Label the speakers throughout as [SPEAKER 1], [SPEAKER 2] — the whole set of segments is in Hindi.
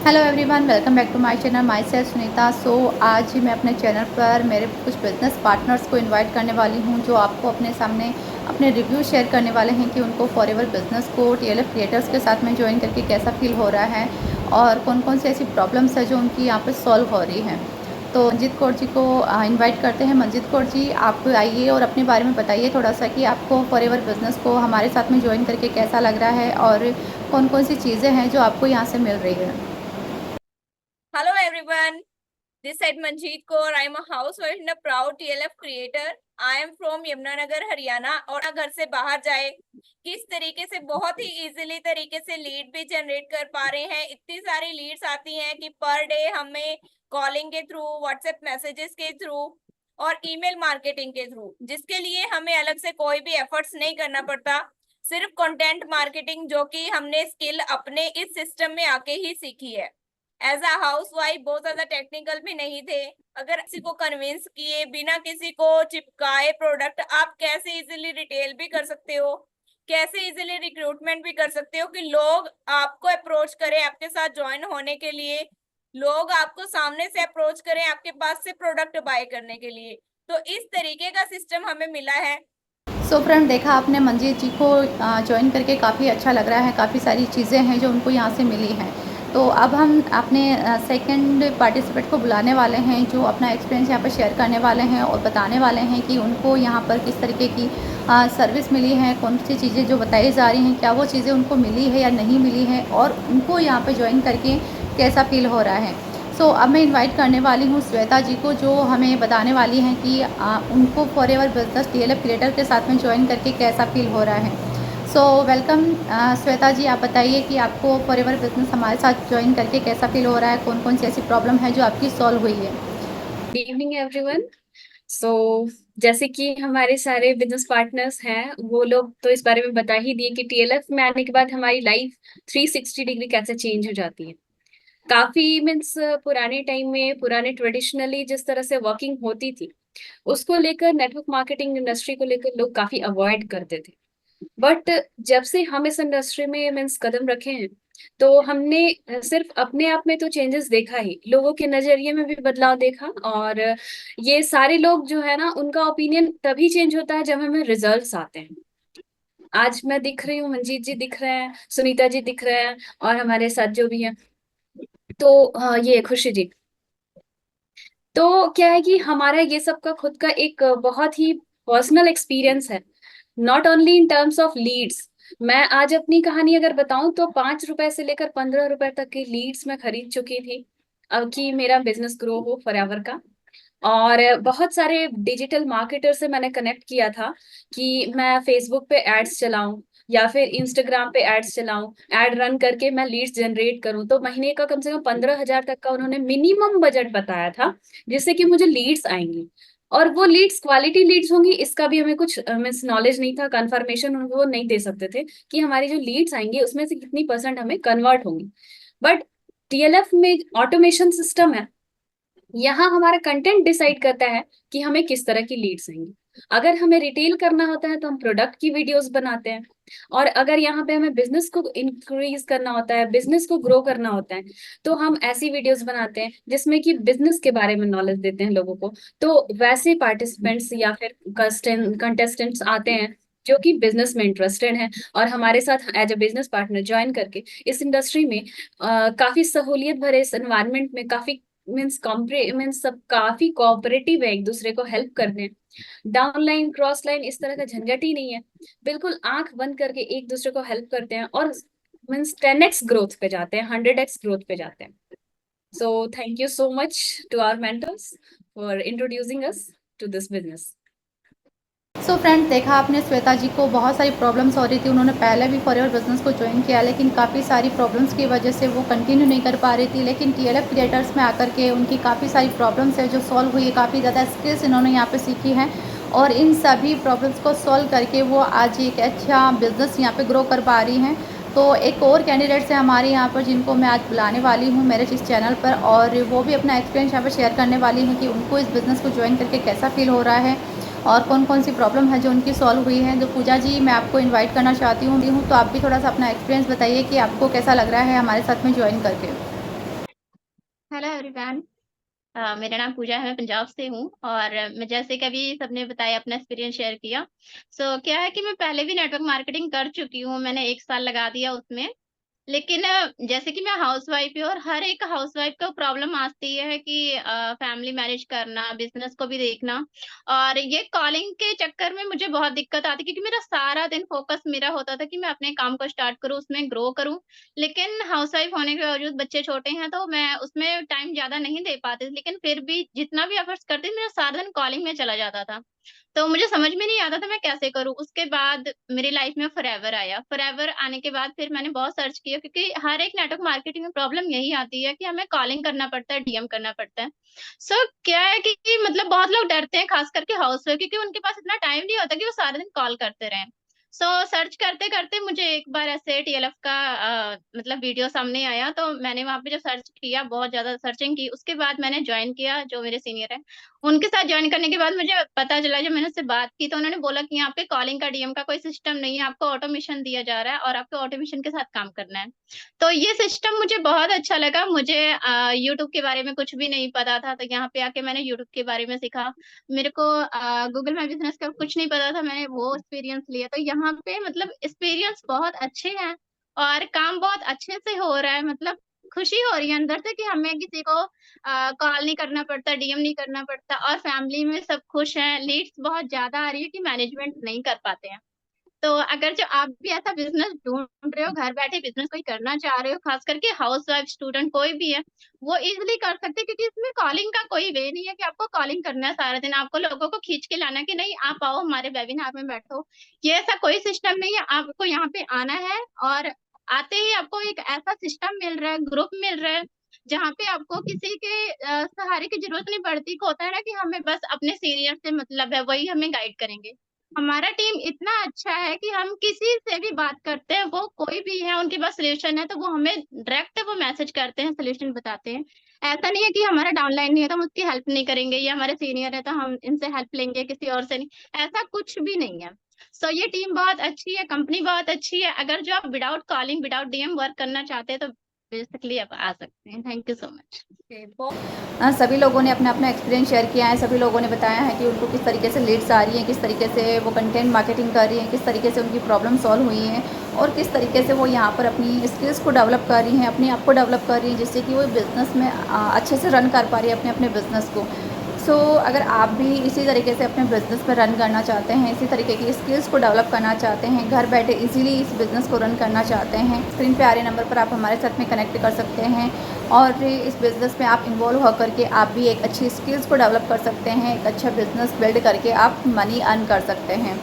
[SPEAKER 1] Hello everyone, welcome back to my channel. Myself Sunita. आज मैं अपने चैनल पर मेरे कुछ बिजनेस पार्टनर्स को इनवाइट करने वाली हूं, जो आपको अपने सामने अपने रिव्यू शेयर करने वाले हैं कि उनको फॉरएवर बिजनेस को टीएलएफ क्रिएटर्स के साथ में ज्वाइन करके कैसा फील हो रहा है और कौन कौन सी ऐसी प्रॉब्लम्स है जो उनकी यहाँ पर सॉल्व हो रही हैं। तो मंजीत कौर जी को इनवाइट करते हैं। मंजीत कौर जी, आप आइए और अपने बारे में बताइए थोड़ा सा कि आपको फॉरएवर बिजनेस को हमारे साथ में ज्वाइन करके कैसा लग रहा है और कौन कौन सी चीज़ें हैं जो आपको यहाँ से मिल रही है।
[SPEAKER 2] Hello everyone, this is Manjeet Kaur. I am a housewife and a proud TLF creator. I am from Yamunanagar Haryana. और घर से बाहर जाए किस तरीके से बहुत ही इजीली तरीके से लीड भी जनरेट कर पा रहे हैं। इतनी सारी लीड्स आती हैं कि पर डे हमें कॉलिंग के थ्रू, व्हाट्सएप मैसेजेस के थ्रू और ईमेल मार्केटिंग के थ्रू, जिसके लिए हमें अलग से कोई भी एफर्ट्स नहीं करना पड़ता। सिर्फ कंटेंट मार्केटिंग जो कि हमने स्किल अपने इस सिस्टम में आके ही सीखी है। एज अ हाउस वाइफ बहुत ज्यादा टेक्निकल भी नहीं थे। अगर किसी को कन्विंस किए बिना किसी को चिपकाए प्रोडक्ट आप कैसे इजीली रिटेल भी कर सकते हो, कैसे इजीली रिक्रूटमेंट भी कर सकते हो कि लोग आपको अप्रोच करें आपके साथ ज्वाइन होने के लिए, लोग आपको सामने से अप्रोच करें आपके पास से प्रोडक्ट बाय करने के लिए। तो इस तरीके का सिस्टम हमें मिला है।
[SPEAKER 1] फ्रेंड, देखा आपने, मंजीत जी को ज्वाइन करके काफ़ी अच्छा लग रहा है। काफ़ी सारी चीज़ें हैं जो उनको यहाँ से मिली हैं। तो अब हम अपने सेकंड पार्टिसिपेंट को बुलाने वाले हैं, जो अपना एक्सपीरियंस यहाँ पर शेयर करने वाले हैं और बताने वाले हैं कि उनको यहाँ पर किस तरीके की सर्विस मिली है, कौन सी चीज़ें जो बताई जा रही हैं, क्या वो चीज़ें उनको मिली है या नहीं मिली है और उनको यहाँ पर ज्वाइन करके कैसा फील हो रहा है। अब मैं इनवाइट करने वाली हूँ श्वेता जी को, जो हमें बताने वाली हैं कि उनको फॉरएवर बिजनेस टीएलएफ क्रिएटर के साथ में ज्वाइन करके कैसा फील हो रहा है। वेलकम श्वेता जी, आप बताइए कि आपको फॉरएवर बिजनेस हमारे साथ ज्वाइन करके कैसा फील हो रहा है, कौन कौन सी ऐसी प्रॉब्लम है जो आपकी सॉल्व हुई है।
[SPEAKER 3] Good evening everyone. सो जैसे कि हमारे सारे बिजनेस पार्टनर्स हैं, वो लोग तो इस बारे में बता ही दिए कि टीएलएफ में आने के बाद हमारी लाइफ 360 डिग्री कैसे चेंज हो जाती है। काफी मीन्स पुराने टाइम में, पुराने ट्रेडिशनली जिस तरह से वर्किंग होती थी, उसको लेकर नेटवर्क मार्केटिंग इंडस्ट्री को लेकर लोग काफी अवॉइड करते थे। बट जब से हम इस इंडस्ट्री में मीन्स कदम रखे हैं, तो हमने सिर्फ अपने आप में तो चेंजेस देखा ही, लोगों के नजरिए में भी बदलाव देखा। और ये सारे लोग जो है ना, उनका ओपिनियन तभी चेंज होता है जब हमें रिजल्ट्स आते हैं। आज मैं दिख रही हूँ, मंजीत जी दिख रहे हैं, सुनीता जी दिख रहे हैं और हमारे साथ जो भी हैं, तो ये खुशी जी। तो क्या है कि हमारा ये सब का खुद का एक बहुत ही पर्सनल एक्सपीरियंस है, not only in terms of leads. मैं आज अपनी कहानी अगर बताऊं तो 5 रुपए से लेकर 15 रुपए तक की लीड्स मैं खरीद चुकी थी कि मेरा बिजनेस ग्रो हो फॉरएवर का। और बहुत सारे डिजिटल मार्केटर से मैंने कनेक्ट किया था कि मैं फेसबुक पे एड्स चलाऊं या फिर इंस्टाग्राम पे एड्स चलाऊं, एड रन करके मैं लीड्स जनरेट करूं। तो महीने का कम से कम 15,000 तक का उन्होंने मिनिमम बजट बताया था, जिससे कि मुझे लीड्स आएंगी। और वो लीड्स क्वालिटी लीड्स होंगी, इसका भी हमें कुछ मीन्स नॉलेज नहीं था, कंफर्मेशन वो नहीं दे सकते थे कि हमारी जो लीड्स आएंगी उसमें से कितनी परसेंट हमें कन्वर्ट होंगी। बट टीएलएफ में ऑटोमेशन सिस्टम है, यहाँ हमारा कंटेंट डिसाइड करता है कि हमें किस तरह की लीड्स आएंगी। अगर हमें रिटेल करना होता है तो हम प्रोडक्ट की वीडियोस बनाते हैं, और अगर यहाँ पे हमें बिजनेस को इंक्रीज करना होता है, बिजनेस को ग्रो करना होता है, तो हम ऐसी वीडियोस बनाते हैं जिसमें कि बिजनेस के बारे में नॉलेज देते हैं लोगों को। तो वैसे पार्टिसिपेंट्स या फिर कंटेस्टेंट्स आते हैं जो कि बिजनेस में इंटरेस्टेड हैं और हमारे साथ as a business partner join करके इस इंडस्ट्री में काफी सहूलियत भरे इस एनवायरनमेंट में काफी मीन्स सब काफी कोऑपरेटिव है, एक दूसरे को हेल्प करते हैं। डाउन लाइन क्रॉस लाइन इस तरह का झंझट ही नहीं है, बिल्कुल आंख बंद करके एक दूसरे को हेल्प करते हैं और मीन्स 10x ग्रोथ पे जाते हैं, 100x ग्रोथ पे जाते हैं। So thank you so much to our mentors for introducing us to this business.
[SPEAKER 1] Friends, देखा आपने, श्वेता जी को बहुत सारी प्रॉब्लम्स हो रही थी। उन्होंने पहले भी फॉरएवर बिजनेस को ज्वाइन किया, लेकिन काफ़ी सारी प्रॉब्लम्स की वजह से वो कंटिन्यू नहीं कर पा रही थी। लेकिन टीएलएफ क्रिएटर्स में आकर के उनकी काफ़ी सारी प्रॉब्लम्स है जो सॉल्व हुई है। काफ़ी ज़्यादा स्किल्स इन्होंने यहाँ पे सीखी हैं और इन सभी प्रॉब्लम्स को सॉल्व करके वो आज एक अच्छा बिजनेस यहाँ पर ग्रो कर पा रही हैं। तो एक और कैंडिडेट्स है हमारे यहाँ पर जिनको मैं आज बुलाने वाली हूँ मेरे इस चैनल पर, और वो भी अपना एक्सपीरियंस यहाँ पर शेयर करने वाली हैं कि उनको इस बिज़नेस को ज्वाइन करके कैसा फील हो रहा है और कौन कौन सी प्रॉब्लम है जो उनकी सॉल्व हुई है। तो पूजा जी, मैं आपको इनवाइट करना चाहती हूँ, तो आप भी थोड़ा सा अपना एक्सपीरियंस बताइए कि आपको कैसा लग रहा है हमारे साथ में ज्वाइन करके।
[SPEAKER 4] Hello everyone. मेरा नाम पूजा है, मैं पंजाब से हूँ। और मैं जैसे कि अभी सबने बताया, अपना एक्सपीरियंस शेयर किया। क्या है कि मैं पहले भी नेटवर्क मार्केटिंग कर चुकी हूँ, मैंने 1 साल लगा दिया उसमें। लेकिन जैसे कि मैं हाउसवाइफ हूँ, और हर एक हाउसवाइफ को प्रॉब्लम आती है कि फैमिली मैनेज करना, बिजनेस को भी देखना। और ये कॉलिंग के चक्कर में मुझे बहुत दिक्कत आती, क्योंकि मेरा सारा दिन फोकस मेरा होता था कि मैं अपने काम को स्टार्ट करूँ, उसमें ग्रो करूँ। लेकिन हाउसवाइफ होने के बावजूद, बच्चे छोटे हैं तो मैं उसमें टाइम ज्यादा नहीं दे पाती, लेकिन फिर भी जितना भी एफर्ट्स करती थी, मेरा सारा दिन कॉलिंग में चला जाता था। तो मुझे समझ में नहीं आता था मैं कैसे करूँ। उसके बाद मेरी लाइफ में फॉरएवर आया। फॉरएवर आने के बाद फिर मैंने बहुत सर्च किया, क्योंकि हर एक नेटवर्क मार्केटिंग में प्रॉब्लम यही आती है कि हमें कॉलिंग करना पड़ता है, डीएम करना पड़ता है। क्या है कि मतलब बहुत लोग डरते हैं, खास करके हाउस वाइफ, क्योंकि उनके पास इतना टाइम नहीं होता कि वो सारा दिन कॉल करते रहें। सर्च करते करते मुझे एक बार ऐसे टीएलएफ का मतलब वीडियो सामने आया, तो मैंने वहां पे जब सर्च किया, बहुत ज्यादा सर्चिंग की, उसके बाद मैंने ज्वाइन किया। जो मेरे सीनियर है, उनके साथ ज्वाइन करने के बाद मुझे पता चला, जब मैंने उससे बात की, तो उन्होंने बोला कि यहाँ पे कॉलिंग का, डीएम का कोई सिस्टम नहीं है, आपको ऑटोमेशन दिया जा रहा है और आपको ऑटोमेशन के साथ काम करना है। तो ये सिस्टम मुझे बहुत अच्छा लगा। मुझे यूट्यूब के बारे में कुछ भी नहीं पता था, तो यहाँ पे आके मैंने यूट्यूब के बारे में सीखा। मेरे को गूगल माई बिजनेस का कुछ नहीं पता था, मैंने वो एक्सपीरियंस लिया। तो यहाँ पे मतलब एक्सपीरियंस बहुत अच्छे हैं, और काम बहुत अच्छे से हो रहा है। मतलब खुशी हो रही है अंदर से कि हमें किसी को कॉल नहीं करना पड़ता, डीएम नहीं करना पड़ता, और फैमिली में सब खुश हैं। लीड्स बहुत ज्यादा आ रही है कि मैनेजमेंट नहीं कर पाते हैं। तो अगर जो आप भी ऐसा बिजनेस ढूंढ रहे हो, घर बैठे बिजनेस कोई करना चाह रहे हो, खास करके हाउस वाइफ, स्टूडेंट, कोई भी है, वो इजिली कर सकते हैं। क्योंकि इसमें कॉलिंग का कोई वे नहीं है कि आपको कॉलिंग करना है सारा दिन, आपको लोगों को खींच के लाना है कि नहीं आप आओ हमारे वेबिनार में बैठो। ये ऐसा कोई सिस्टम नहीं है। आपको यहाँ पे आना है, और आते ही आपको एक ऐसा सिस्टम मिल रहा है, ग्रुप मिल रहा है, जहाँ पे आपको किसी के सहारे की जरूरत नहीं पड़ती। को होता है ना कि हमें बस अपने सीनियर से मतलब है, वही हमें गाइड करेंगे। हमारा टीम इतना अच्छा है कि हम किसी से भी बात करते हैं, वो कोई भी है, उनके पास सोल्यूशन है, तो वो हमें डायरेक्ट वो मैसेज करते हैं, सोल्यूशन बताते हैं। ऐसा नहीं है कि हमारा डाउनलाइन नहीं है तो हम उसकी हेल्प नहीं करेंगे, या हमारे सीनियर है तो हम इनसे हेल्प लेंगे, किसी और से नहीं। ऐसा कुछ भी नहीं है। ये टीम बहुत अच्छी है, कंपनी बहुत अच्छी है। अगर जो आप without calling, without DM work करना चाहते हैं, तो बेसिकली आप आ सकते हैं। Thank you so much.
[SPEAKER 1] सभी लोगों ने अपना अपना एक्सपीरियंस शेयर किया है। सभी लोगों ने बताया है कि उनको किस तरीके से लीड्स आ रही हैं, किस तरीके से वो कंटेंट मार्केटिंग कर रही हैं, किस तरीके से उनकी प्रॉब्लम सॉल्व हुई हैं, और किस तरीके से वो यहाँ पर अपनी स्किल्स को डेवलप कर रही हैं, अपने आप को डेवलप कर रही हैं, जिससे कि वो बिज़नेस में अच्छे से रन कर पा रही है अपने अपने बिज़नेस को। अगर आप भी इसी तरीके से अपने बिज़नेस पे रन करना चाहते हैं, इसी तरीके की स्किल्स को डेवलप करना चाहते हैं, घर बैठे इजीली इस बिज़नेस को रन करना चाहते हैं, स्क्रीन पे आ रहे नंबर पर आप हमारे साथ में कनेक्ट कर सकते हैं, और इस बिज़नेस में आप इन्वॉल्व होकर के आप भी एक अच्छी स्किल्स को डेवलप कर सकते हैं, एक अच्छा बिज़नेस बिल्ड करके आप मनी अर्न कर सकते हैं।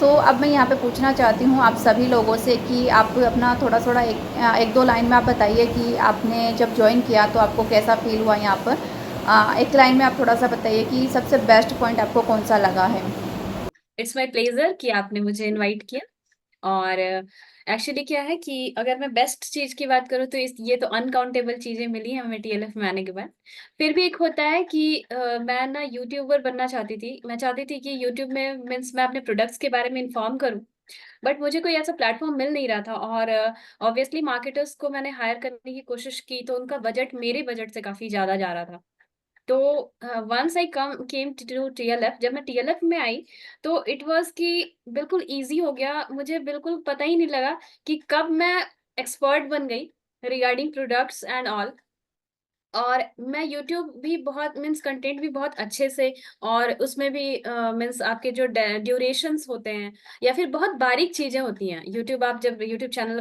[SPEAKER 1] अब मैं यहाँ पे पूछना चाहती हूँ आप सभी लोगों से कि आप अपना थोड़ा थोड़ा एक दो लाइन में आप बताइए कि आपने जब ज्वाइन किया तो आपको कैसा फील हुआ यहाँ पर। एक लाइन में आप थोड़ा सा बताइए कि सबसे बेस्ट पॉइंट आपको कौन सा लगा है।
[SPEAKER 3] इट्स माई प्लेजर कि आपने मुझे इनवाइट किया। और एक्चुअली क्या है कि अगर मैं बेस्ट चीज की बात करूँ तो ये तो अनकाउंटेबल चीजें मिली हैं हमें टीएलएफ में आने के बाद। फिर भी एक होता है कि मैं ना यूट्यूबर बनना चाहती थी। मैं चाहती थी कि यूट्यूब में मीन्स मैं अपने प्रोडक्ट्स के बारे में इन्फॉर्म करूँ, बट मुझे कोई ऐसा प्लेटफॉर्म मिल नहीं रहा था। और ऑब्वियसली मार्केटर्स को मैंने हायर करने की कोशिश की, तो उनका बजट मेरे बजट से काफी ज्यादा जा रहा था। तो once I come came to TLF, जब मैं टीएलएफ में आई तो इट वाज कि बिल्कुल इजी हो गया। मुझे बिल्कुल पता ही नहीं लगा कि कब मैं एक्सपर्ट बन गई रिगार्डिंग प्रोडक्ट्स एंड ऑल। और मैं यूट्यूब भी बहुत मीन्स कंटेंट भी बहुत अच्छे से, और उसमें भी मीन्स आपके जो ड्यूरेशंस होते हैं या फिर बहुत बारीक चीजें होती हैं। यूट्यूब, आप जब यूट्यूब चैनल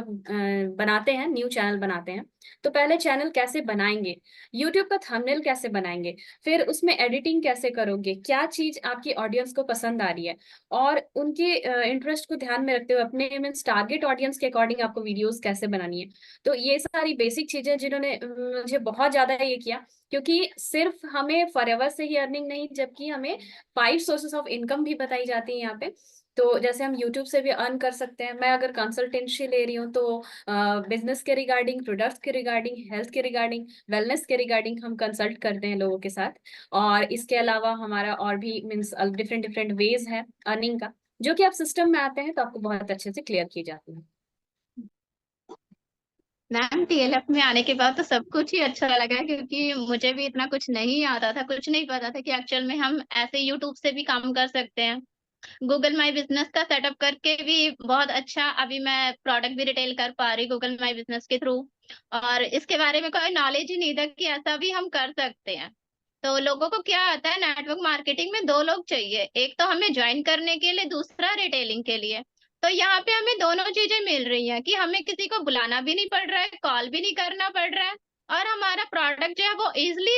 [SPEAKER 3] बनाते हैं, न्यू चैनल बनाते हैं, तो पहले चैनल कैसे बनाएंगे, यूट्यूब का थंबनेल कैसे बनाएंगे, फिर उसमें एडिटिंग कैसे करोगे, क्या चीज आपकी ऑडियंस को पसंद आ रही है, और उनके इंटरेस्ट को ध्यान में रखते हुए अपने मीन्स टारगेट ऑडियंस के अकॉर्डिंग आपको वीडियोस कैसे बनानी है। तो ये सारी बेसिक चीजें जिन्होंने मुझे बहुत ज्यादा ये किया, क्योंकि सिर्फ हमें फॉरएवर से ही अर्निंग नहीं, जबकि हमें 5 सोर्सेस ऑफ इनकम भी बताई जाती है यहाँ पे। तो जैसे हम यूट्यूब से भी अर्न कर सकते हैं। मैं अगर कंसल्टेंसी ले रही हूँ तो बिजनेस के रिगार्डिंग, प्रोडक्ट्स के रिगार्डिंग, हेल्थ के रिगार्डिंग, वेलनेस के रिगार्डिंग हम कंसल्ट करते हैं लोगों के साथ। और इसके अलावा हमारा और भी मीन्स डिफरेंट डिफरेंट वेज है अर्निंग का, जो कि आप सिस्टम में आते हैं तो आपको बहुत अच्छे से क्लियर की जाती है।
[SPEAKER 4] मैम टीएलएफ में आने के बाद तो सब कुछ ही अच्छा लगा, क्योंकि मुझे भी इतना कुछ नहीं आता था, कुछ नहीं पता था कि एक्चुअल में हम ऐसे यूट्यूब से भी काम कर सकते हैं। गूगल माई बिजनेस का सेटअप करके भी बहुत अच्छा, अभी मैं प्रोडक्ट भी रिटेल कर पा रही गूगल माई बिजनेस के थ्रू। और इसके बारे में कोई नॉलेज ही नहीं था कि ऐसा भी हम कर सकते हैं। तो लोगों को क्या आता है, नेटवर्क मार्केटिंग में दो लोग चाहिए, एक तो हमें ज्वाइन करने के लिए, दूसरा रिटेलिंग के लिए। तो यहाँ पे हमें दोनों चीजें मिल रही हैं कि हमें किसी को बुलाना भी नहीं पड़ रहा है, कॉल भी नहीं करना पड़ रहा है, और हमारा प्रोडक्ट जो है वो इजिली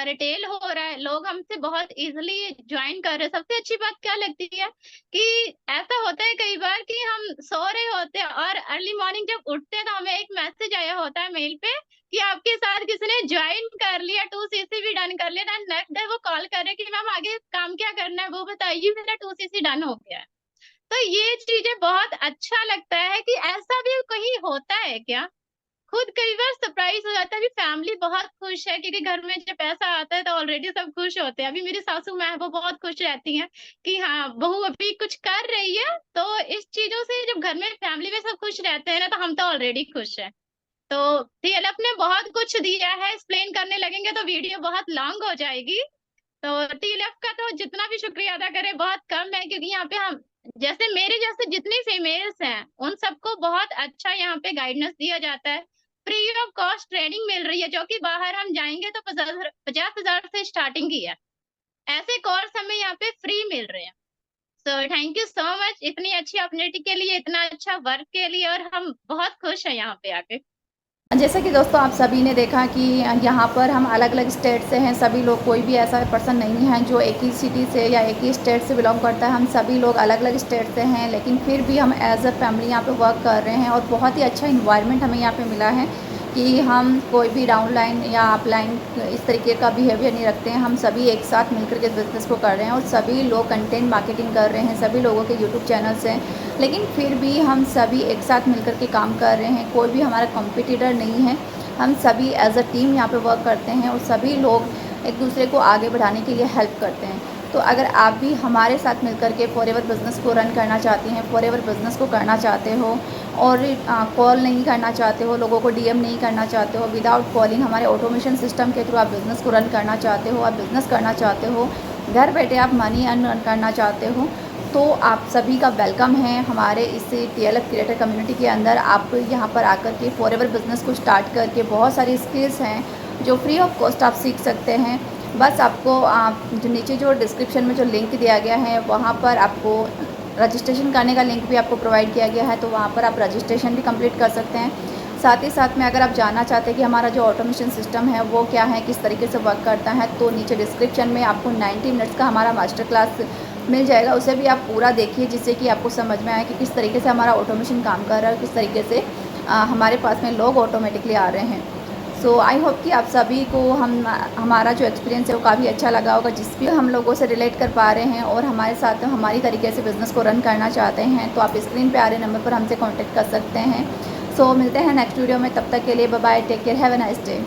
[SPEAKER 4] रिटेल हो रहा है, लोग हमसे बहुत इजिली ज्वाइन कर रहे हैं। सबसे अच्छी बात क्या लगती है कि ऐसा होता है कई बार कि हम सो रहे होते हैं और अर्ली मॉर्निंग जब उठते हैं तो हमें एक मैसेज आया होता है मेल पे कि आपके साथ किसी ने ज्वाइन कर लिया, 2CC भी डन कर लिया। नेक्स्ट डे वो कॉल कर रहे कि मैम आगे काम क्या करना है वो बताइए, मेरा 2CC डन हो गया है। तो ये चीजें बहुत अच्छा लगता है कि ऐसा भी कहीं होता है क्या। खुद कई बार सरप्राइज हो जाता है। अभी फैमिली बहुत खुश है क्योंकि घर में जब पैसा आता है तो ऑलरेडी सब खुश होते हैं। अभी मेरी सासू माँ है वो बहुत खुश रहती हैं कि हाँ बहू अभी कुछ कर रही है। तो इस चीजों से जब घर में फैमिली में सब खुश रहते हैं ना, तो हम तो ऑलरेडी खुश है। तो टीएलएफ ने बहुत कुछ दिया है, एक्सप्लेन करने लगेंगे तो वीडियो बहुत लॉन्ग हो जाएगी। तो टीएलएफ का तो जितना भी शुक्रिया अदा करें बहुत कम है, क्योंकि यहाँ पे हम जैसे मेरे जैसे जितनी फीमेल्स हैं उन सबको बहुत अच्छा यहाँ पे गाइडेंस दिया जाता है। फ्री ऑफ कॉस्ट ट्रेनिंग मिल रही है, जो कि बाहर हम जाएंगे तो 50,000 से स्टार्टिंग ही है। ऐसे कोर्स हमें यहाँ पे फ्री मिल रहे हैं। So thank you so much इतनी अच्छी अपॉर्चुनिटी के लिए, इतना अच्छा वर्क के लिए, और हम बहुत खुश हैं यहाँ पे आके।
[SPEAKER 1] जैसा कि दोस्तों आप सभी ने देखा कि यहाँ पर हम अलग अलग स्टेट से हैं सभी लोग, कोई भी ऐसा पर्सन नहीं है जो एक ही सिटी से या एक ही स्टेट से बिलोंग करता है। हम सभी लोग अलग अलग स्टेट से हैं, लेकिन फिर भी हम एज अ फैमिली यहाँ पे वर्क कर रहे हैं और बहुत ही अच्छा इन्वायरमेंट हमें यहाँ पे मिला है कि हम कोई भी डाउनलाइन या अपलाइन इस तरीके का बिहेवियर नहीं रखते हैं। हम सभी एक साथ मिलकर के बिज़नेस को कर रहे हैं और सभी लोग कंटेंट मार्केटिंग कर रहे हैं, सभी लोगों के यूट्यूब चैनल्स हैं, लेकिन फिर भी हम सभी एक साथ मिलकर के काम कर रहे हैं। कोई भी हमारा कॉम्पिटिटर नहीं है, हम सभी एज अ टीम यहाँ पे वर्क करते हैं और सभी लोग एक दूसरे को आगे बढ़ाने के लिए हेल्प करते हैं। तो अगर आप भी हमारे साथ मिलकर के फॉरएवर बिज़नेस को रन करना चाहते हैं, फॉरएवर बिज़नेस को करना चाहते हो और कॉल नहीं करना चाहते हो, लोगों को डीएम नहीं करना चाहते हो, विदाउट कॉलिंग हमारे ऑटोमेशन सिस्टम के थ्रू आप बिज़नेस को रन करना चाहते हो, आप बिज़नेस करना चाहते हो, घर बैठे आप मनी अर्न करना चाहते हो, तो आप सभी का वेलकम है हमारे इस टीएलएफ क्रिएटर कम्युनिटी के अंदर। आप यहाँ पर आकर के फॉरएवर बिज़नेस को स्टार्ट करके बहुत सारी स्किल्स हैं जो फ्री ऑफ कॉस्ट आप सीख सकते हैं। बस आपको जो नीचे जो डिस्क्रिप्शन में जो लिंक दिया गया है वहाँ पर आपको रजिस्ट्रेशन करने का लिंक भी आपको प्रोवाइड किया गया है, तो वहाँ पर आप रजिस्ट्रेशन भी कंप्लीट कर सकते हैं। साथ ही साथ में अगर आप जानना चाहते हैं कि हमारा जो ऑटोमेशन सिस्टम है वो क्या है, किस तरीके से वर्क करता है, तो नीचे डिस्क्रिप्शन में आपको 90 मिनट्स का हमारा मास्टर क्लास मिल जाएगा। उसे भी आप पूरा देखिए जिससे कि आपको समझ में आए कि किस तरीके से हमारा ऑटोमेशन काम कर रहा है, किस तरीके से हमारे पास में लोग ऑटोमेटिकली आ रहे हैं। सो आई होप कि आप सभी को हमारा जो एक्सपीरियंस है वो काफ़ी अच्छा लगा होगा। जिस भी हम लोगों से रिलेट कर पा रहे हैं और हमारे साथ हमारी तरीके से बिज़नेस को रन करना चाहते हैं, तो आप स्क्रीन पे आ रहे नंबर पर हमसे कांटेक्ट कर सकते हैं। सो मिलते हैं नेक्स्ट वीडियो में, तब तक के लिए bye bye, take care, have a nice day.